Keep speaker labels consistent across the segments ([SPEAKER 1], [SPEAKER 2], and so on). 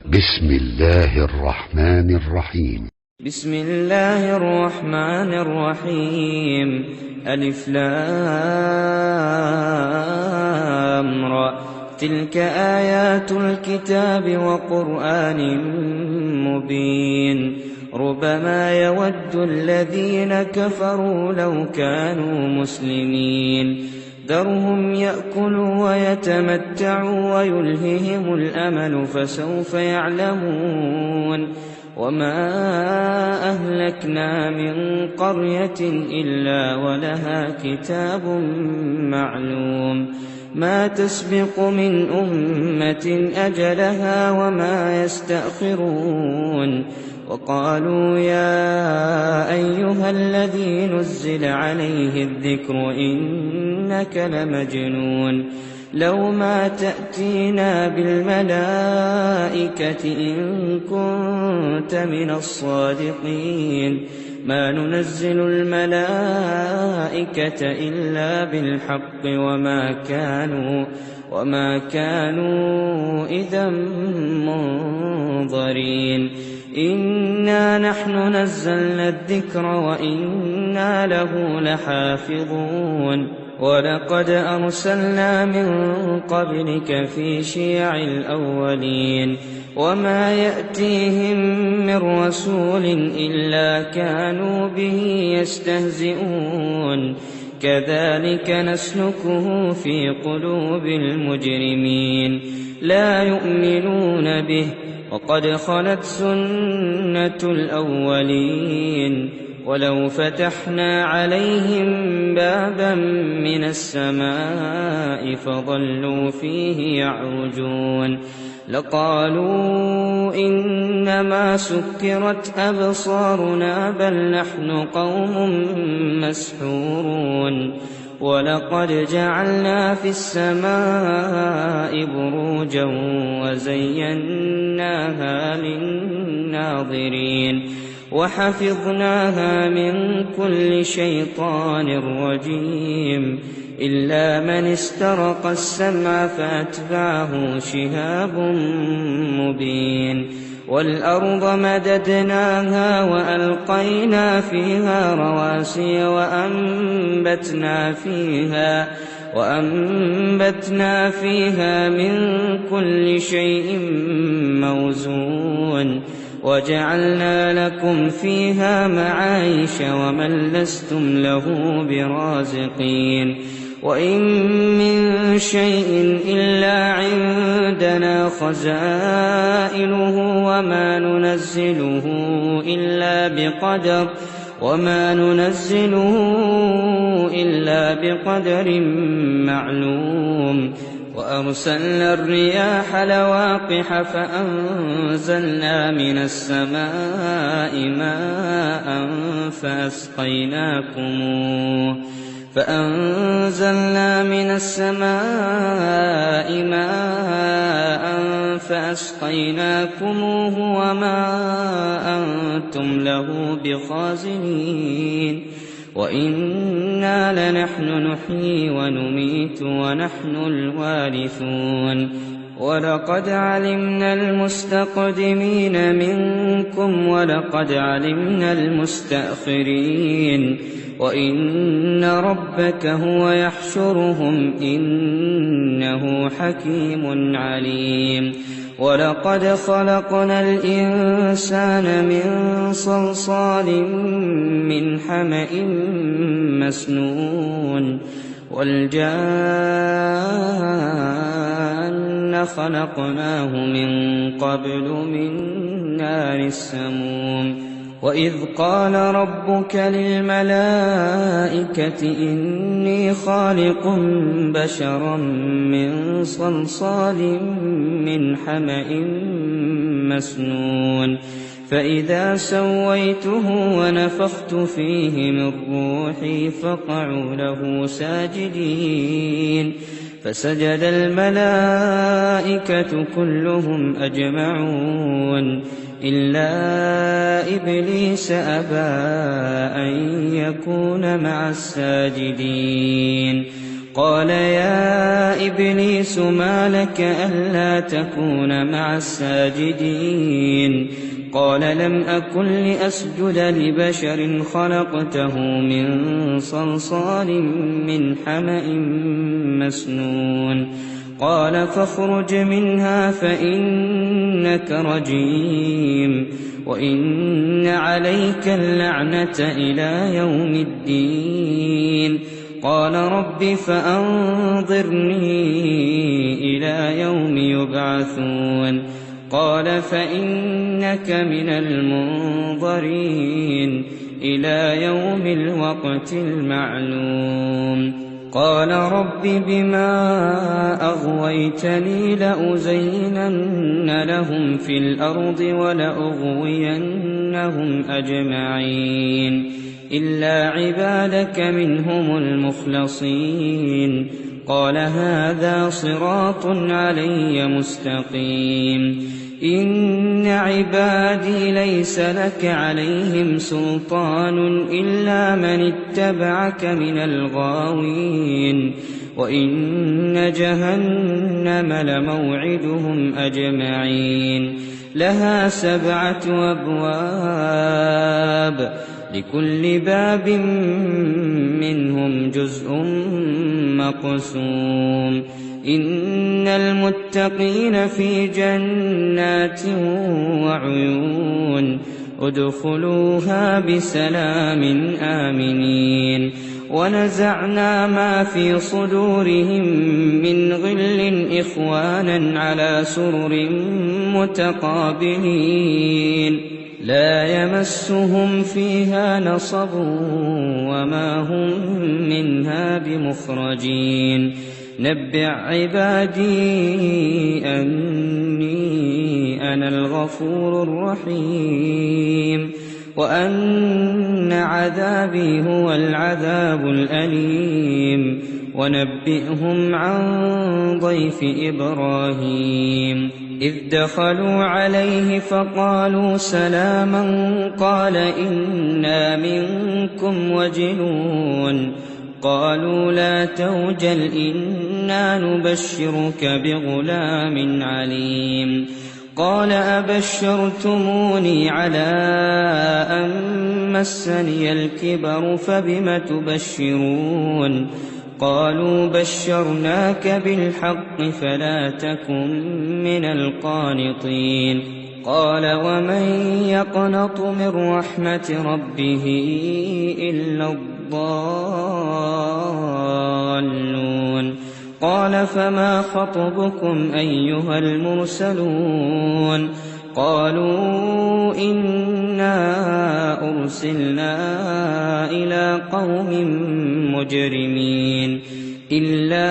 [SPEAKER 1] بسم الله الرحمن الرحيم.
[SPEAKER 2] بسم الله الرحمن الرحيم. ألف لام را. تلك آيات الكتاب وقرآن مبين. ربما يود الذين كفروا لو كانوا مسلمين. ذرهم يأكلوا ويتمتعوا ويلههم الأمل فسوف يعلمون. وما أهلكنا من قرية إلا ولها كتاب معلوم. ما تسبق من أمة أجلها وما يستأخرون. وقالوا يا أيها الذي نزل عليه الذكر إنك لمجنون. لو ما تأتينا بالملائكة إن كنت من الصادقين. ما ننزل الملائكة إلا بالحق وما كانوا إذا منظرين. إنا نحن نزلنا الذكر وإنا له لحافظون. ولقد أرسلنا من قبلك في شيع الأولين. وما يأتيهم من رسول إلا كانوا به يستهزئون. كذلك نسلكه في قلوب المجرمين. لا يؤمنون به وقد خلت سنة الأولين. ولو فتحنا عليهم بابا من السماء فظلوا فيه يعرجون لقالوا إنما سكرت أبصارنا بل نحن قوم مسحورون. ولقد جعلنا في السماء بروجا وزيناها للناظرين وحفظناها من كل شيطان رجيم إلا من استرق السمع فأتبعه شهاب مبين. والأرض مددناها وألقينا فيها رواسي وأنبتنا فيها من كل شيء موزون. وجعلنا لكم فيها معايش ومن لستم له برازقين. وإن من شيء إلا عندنا خزائنه وما ننزله إلا بقدر معلوم. وأرسلنا الرياح لواقح فأنزلنا من السماء ماء فأسقيناكموه وما أنتم له بخازنين. وإنا لنحن نحيي ونميت ونحن الوارثون. ولقد علمنا المستقدمين منكم ولقد علمنا المستأخرين. وإن ربك هو يحشرهم إنه حكيم عليم. ولقد خلقنا الإنسان من صلصال من حمأ مسنون. والجان خلقناه من قبل من نار السموم. وإذ قال ربك للملائكة إني خالق بشرا من صلصال من حمأ مسنون. فإذا سويته ونفخت فيه من روحي فقعوا له ساجدين. فسجد الملائكة كلهم أجمعون إلا إبليس أبى أن يكون مع الساجدين. قال يا إبليس ما لك ألا تكون مع الساجدين قال لم أكن لأسجد لبشر خلقته من صلصال من حمأ مسنون قال فاخرج منها فإنك رجيم وإن عليك اللعنة إلى يوم الدين قال رب فأنظرني إلى يوم يبعثون قال فإنك من المنظرين إلى يوم الوقت المعلوم قال رب بما أغويتني لأزينن لهم في الأرض ولأغوينهم أجمعين إلا عبادك منهم المخلصين قال هذا صراط علي مستقيم إن عبادي ليس لك عليهم سلطان إلا من اتبعك من الغاوين وإن جهنم لموعدهم أجمعين لها 7 أبواب لكل باب منهم جزء مقسوم إن المتقين في جنات وعيون ادخلوها بسلام آمنين ونزعنا ما في صدورهم من غل إخوانا على سرر متقابلين لا يمسهم فيها نصب وما هم منها بمخرجين نبئ عبادي أني أنا الغفور الرحيم وأن عذابي هو العذاب الأليم ونبئهم عن ضيف إبراهيم إذ دخلوا عليه فقالوا سلاما قال إنا منكم وجلون قالوا لا توجل إنا نبشرك بغلام عليم قال أبشرتموني على أن مسني الكبر فبم تبشرون قالوا بشرناك بالحق فلا تكن من القانطين قال ومن يقنط من رحمة ربه إلا الضالون قال فما خطبكم أيها المرسلون قالوا إنا أرسلنا إلى قوم مجرمين إلا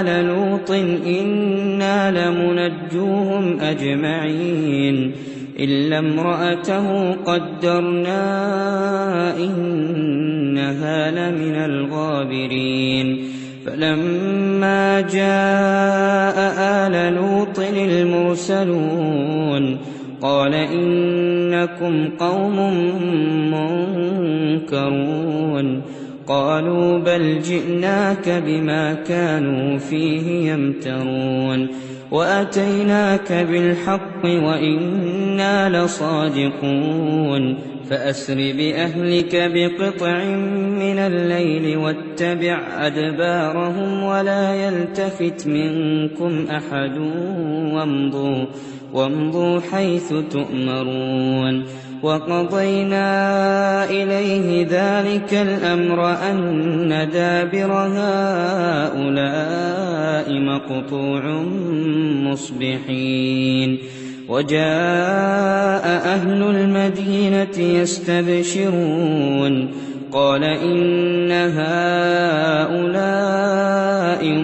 [SPEAKER 2] آل لوط إنا لمنجوهم أجمعين إلا امرأته قدرنا إنها لمن الغابرين فلما جاء آل لوط المرسلون قال إنكم قوم منكرون قالوا بل جئناك بما كانوا فيه يمترون وأتيناك بالحق وإنا لصادقون فأسر بأهلك بقطع من الليل واتبع أدبارهم ولا يلتفت منكم أحد وامضوا حيث تؤمرون وقضينا إليه ذلك الأمر أن دابر هؤلاء مقطوع مصبحين وجاء أهل المدينة يستبشرون قال إن هؤلاء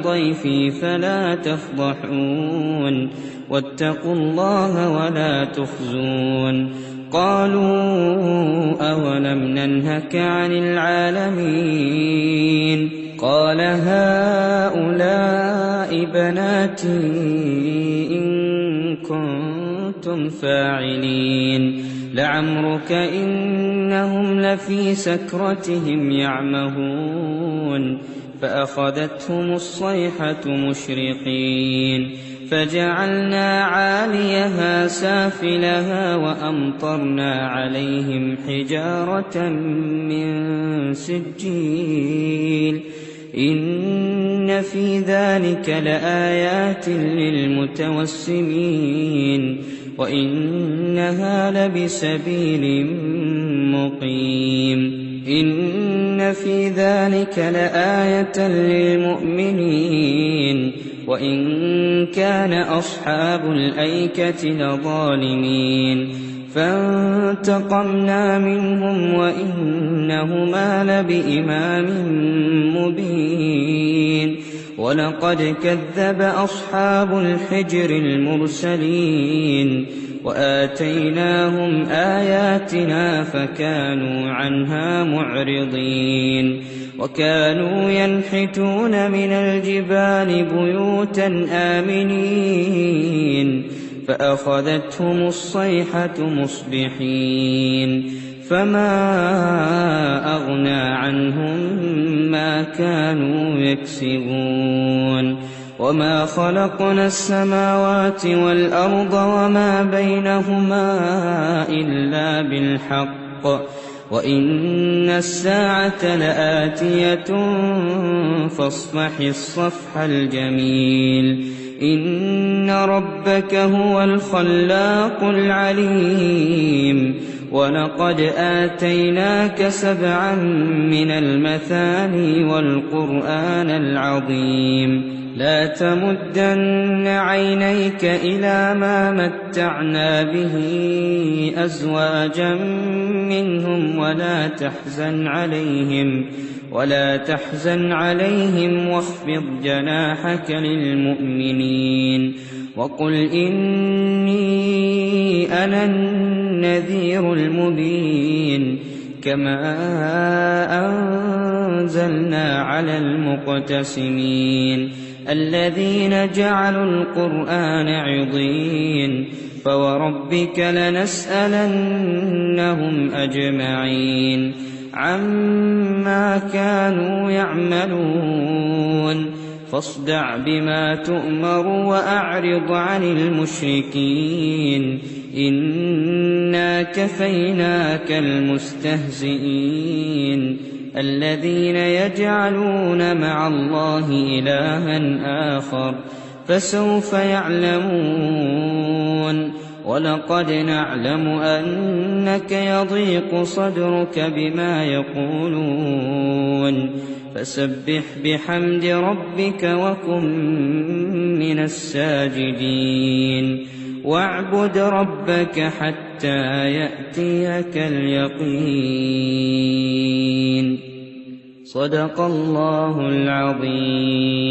[SPEAKER 2] ضيفي فلا تفضحون واتقوا الله ولا تخزون قالوا أولم ننهك عن العالمين قال هؤلاء بناتي إن كنتم فاعلين لعمرك إنهم لفي سكرتهم يعمهون فأخذتهم الصيحة مشرقين فجعلنا عاليها سافلها وأمطرنا عليهم حجارة من سجيل إن في ذلك لآيات للمتوسمين وإنها لبسبيل مقيم إن في ذلك لآية للمؤمنين وإن كان أصحاب الأيكة لظالمين فانتقمنا منهم وإنهما لبإمام مبين ولقد كذب أصحاب الحجر المرسلين وآتيناهم آياتنا فكانوا عنها معرضين وكانوا ينحتون من الجبال بيوتا آمنين فأخذتهم الصيحة مصبحين فما أغنى عنهم ما كانوا يكسبون وما خلقنا السماوات والأرض وما بينهما إلا بالحق وإن الساعة لآتية فاصفح الصفح الجميل إن ربك هو الخلاق العليم ولقد آتيناك 7 من المثاني والقرآن العظيم لا تمدن عينيك إلى ما متعنا به أزواجا منهم ولا تحزن عليهم واخفض جناحك للمؤمنين وقل إني أنا النذير المبين كما أنزلنا على المقتسمين الذين جعلوا القرآن عضين فوربك لنسألنهم أجمعين عما كانوا يعملون فاصدع بما تؤمر وأعرض عن المشركين إنا كفيناك المستهزئين الذين يجعلون مع الله إلها آخر فسوف يعلمون ولقد نعلم أنك يضيق صدرك بما يقولون فسبح بحمد ربك وكن من الساجدين واعبد ربك حتى يأتيك اليقين صدق الله العظيم.